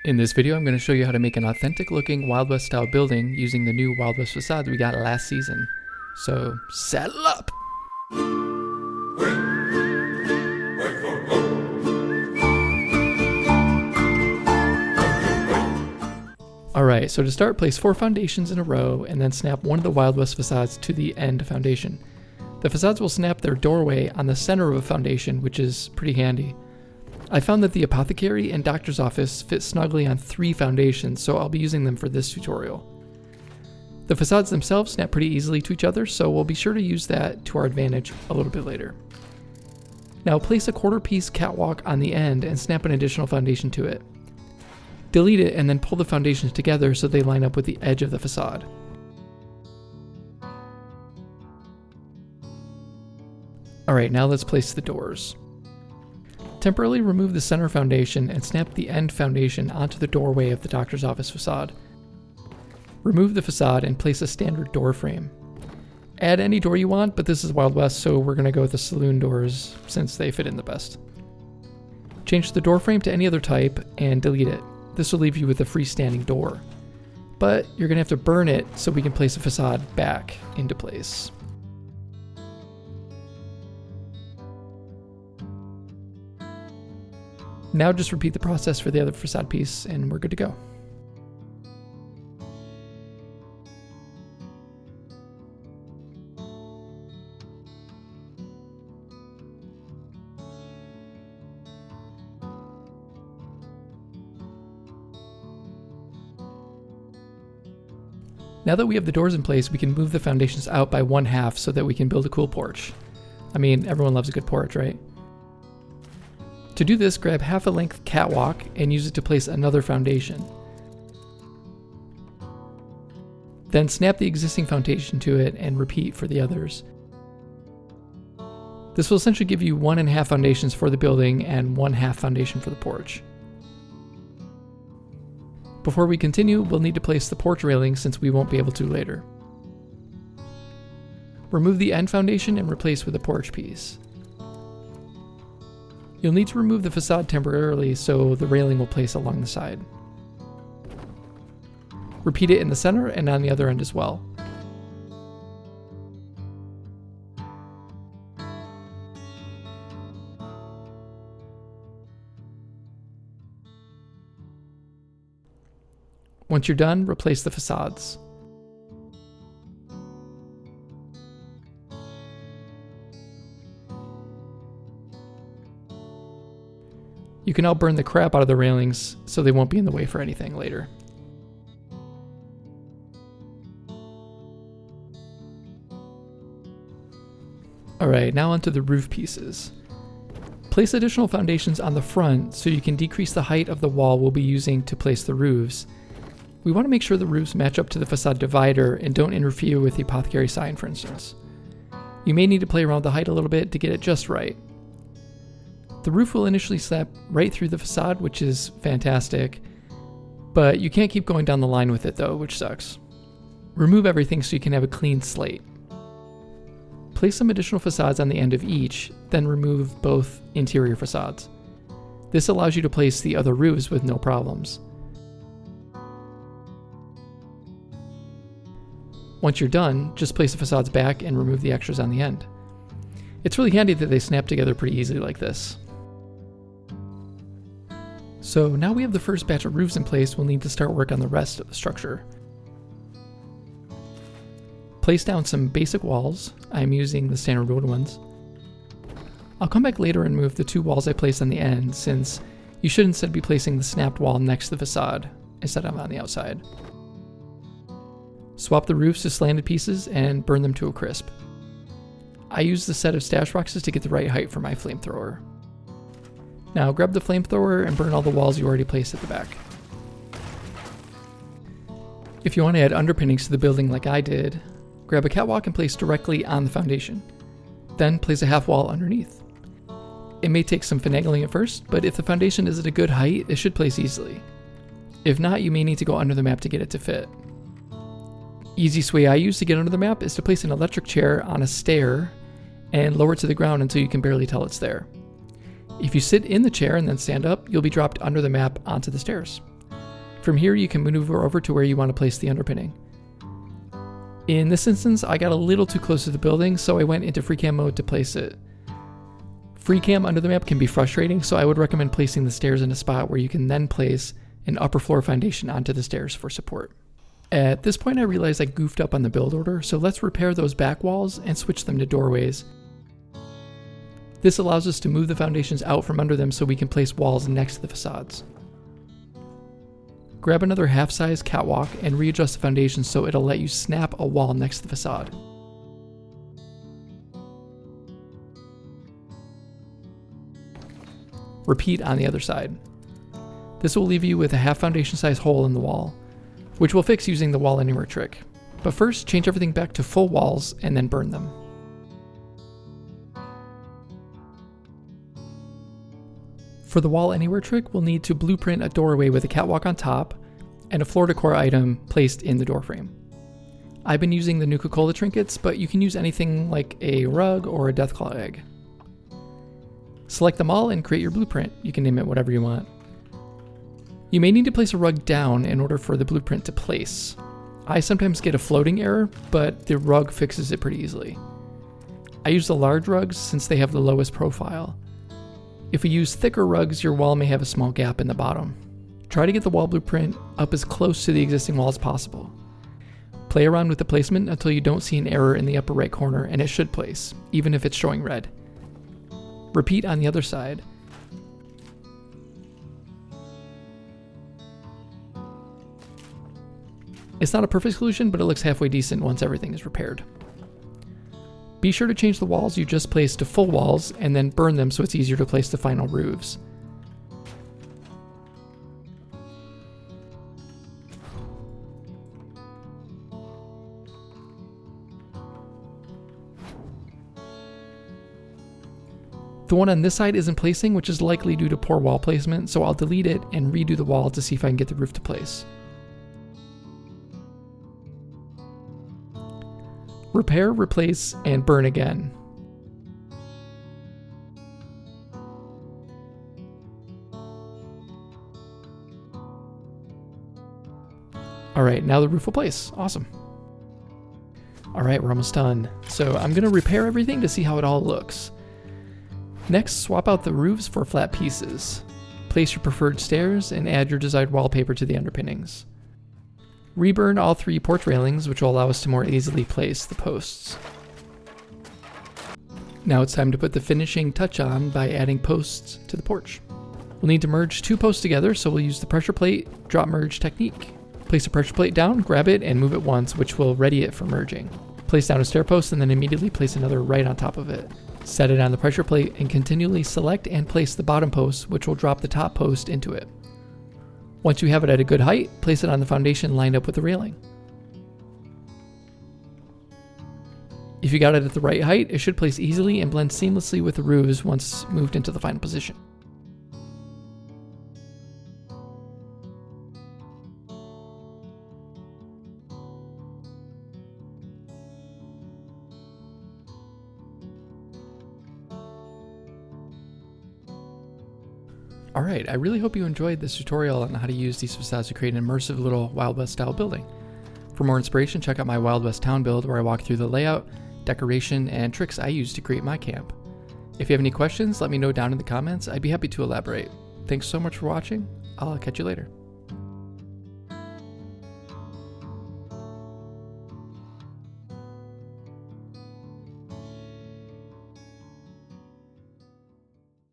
In this video, I'm going to show you how to make an authentic looking Wild West style building using the new Wild West facades we got last season. So, saddle up! Alright, so to start, place 4 foundations in a row and then snap one of the Wild West facades to the end foundation. The facades will snap their doorway on the center of a foundation, which is pretty handy. I found that the apothecary and doctor's office fit snugly on 3 foundations, so I'll be using them for this tutorial. The facades themselves snap pretty easily to each other, so we'll be sure to use that to our advantage a little bit later. Now place a quarter-piece catwalk on the end and snap an additional foundation to it. Delete it and then pull the foundations together so they line up with the edge of the facade. Alright, now let's place the doors. Temporarily remove the center foundation and snap the end foundation onto the doorway of the doctor's office facade. Remove the facade and place a standard door frame. Add any door you want, but this is Wild West, so we're going to go with the saloon doors since they fit in the best. Change the door frame to any other type and delete it. This will leave you with a freestanding door. But you're going to have to burn it so we can place the facade back into place. Now just repeat the process for the other facade piece and we're good to go. Now that we have the doors in place, we can move the foundations out by 1/2 so that we can build a cool porch. I mean, everyone loves a good porch, right? To do this, grab half a length catwalk and use it to place another foundation. Then snap the existing foundation to it and repeat for the others. This will essentially give you 1.5 foundations for the building and 1/2 foundation for the porch. Before we continue, we'll need to place the porch railing since we won't be able to later. Remove the end foundation and replace with a porch piece. You'll need to remove the facade temporarily so the railing will place along the side. Repeat it in the center and on the other end as well. Once you're done, replace the facades. You can now burn the crap out of the railings so they won't be in the way for anything later. Alright, now onto the roof pieces. Place additional foundations on the front so you can decrease the height of the wall we'll be using to place the roofs. We want to make sure the roofs match up to the facade divider and don't interfere with the apothecary sign, for instance. You may need to play around with the height a little bit to get it just right. The roof will initially snap right through the facade, which is fantastic, but you can't keep going down the line with it though, which sucks. Remove everything so you can have a clean slate. Place some additional facades on the end of each, then remove both interior facades. This allows you to place the other roofs with no problems. Once you're done, just place the facades back and remove the extras on the end. It's really handy that they snap together pretty easily like this. So now we have the first batch of roofs in place, we'll need to start work on the rest of the structure. Place down some basic walls. I'm using the standard wood ones. I'll come back later and move the 2 walls I placed on the end, since you should instead be placing the snapped wall next to the facade instead of on the outside. Swap the roofs to slanted pieces and burn them to a crisp. I used the set of stash boxes to get the right height for my flamethrower. Now grab the flamethrower and burn all the walls you already placed at the back. If you want to add underpinnings to the building like I did, grab a catwalk and place directly on the foundation. Then place a half wall underneath. It may take some finagling at first, but if the foundation is at a good height, it should place easily. If not, you may need to go under the map to get it to fit. Easiest way I use to get under the map is to place an electric chair on a stair and lower it to the ground until you can barely tell it's there. If you sit in the chair and then stand up, you'll be dropped under the map onto the stairs. From here, you can maneuver over to where you want to place the underpinning. In this instance, I got a little too close to the building, so I went into FreeCam mode to place it. FreeCam under the map can be frustrating, so I would recommend placing the stairs in a spot where you can then place an upper floor foundation onto the stairs for support. At this point, I realized I goofed up on the build order, so let's repair those back walls and switch them to doorways. This allows us to move the foundations out from under them so we can place walls next to the facades. Grab another half-size catwalk and readjust the foundation so it'll let you snap a wall next to the facade. Repeat on the other side. This will leave you with a half foundation size hole in the wall, which we'll fix using the wall anywhere trick. But first, change everything back to full walls and then burn them. For the wall anywhere trick, we'll need to blueprint a doorway with a catwalk on top and a floor decor item placed in the doorframe. I've been using the Nuka-Cola trinkets, but you can use anything like a rug or a Deathclaw egg. Select them all and create your blueprint. You can name it whatever you want. You may need to place a rug down in order for the blueprint to place. I sometimes get a floating error, but the rug fixes it pretty easily. I use the large rugs since they have the lowest profile. If we use thicker rugs, your wall may have a small gap in the bottom. Try to get the wall blueprint up as close to the existing wall as possible. Play around with the placement until you don't see an error in the upper right corner, and it should place, even if it's showing red. Repeat on the other side. It's not a perfect solution, but it looks halfway decent once everything is repaired. Be sure to change the walls you just placed to full walls and then burn them so it's easier to place the final roofs. The one on this side isn't placing, which is likely due to poor wall placement, so I'll delete it and redo the wall to see if I can get the roof to place. Repair, replace, and burn again. Alright, now the roof will place. Awesome. Alright, we're almost done. So I'm going to repair everything to see how it all looks. Next, swap out the roofs for flat pieces. Place your preferred stairs and add your desired wallpaper to the underpinnings. Reburn all 3 porch railings, which will allow us to more easily place the posts. Now it's time to put the finishing touch on by adding posts to the porch. We'll need to merge 2 posts together, so we'll use the pressure plate drop merge technique. Place the pressure plate down, grab it, and move it once, which will ready it for merging. Place down a stair post and then immediately place another right on top of it. Set it on the pressure plate and continually select and place the bottom post, which will drop the top post into it. Once you have it at a good height, place it on the foundation lined up with the railing. If you got it at the right height, it should place easily and blend seamlessly with the roofs once moved into the final position. Alright, I really hope you enjoyed this tutorial on how to use these facades to create an immersive little Wild West style building. For more inspiration, check out my Wild West town build where I walk through the layout, decoration, and tricks I use to create my camp. If you have any questions, let me know down in the comments. I'd be happy to elaborate. Thanks so much for watching. I'll catch you later.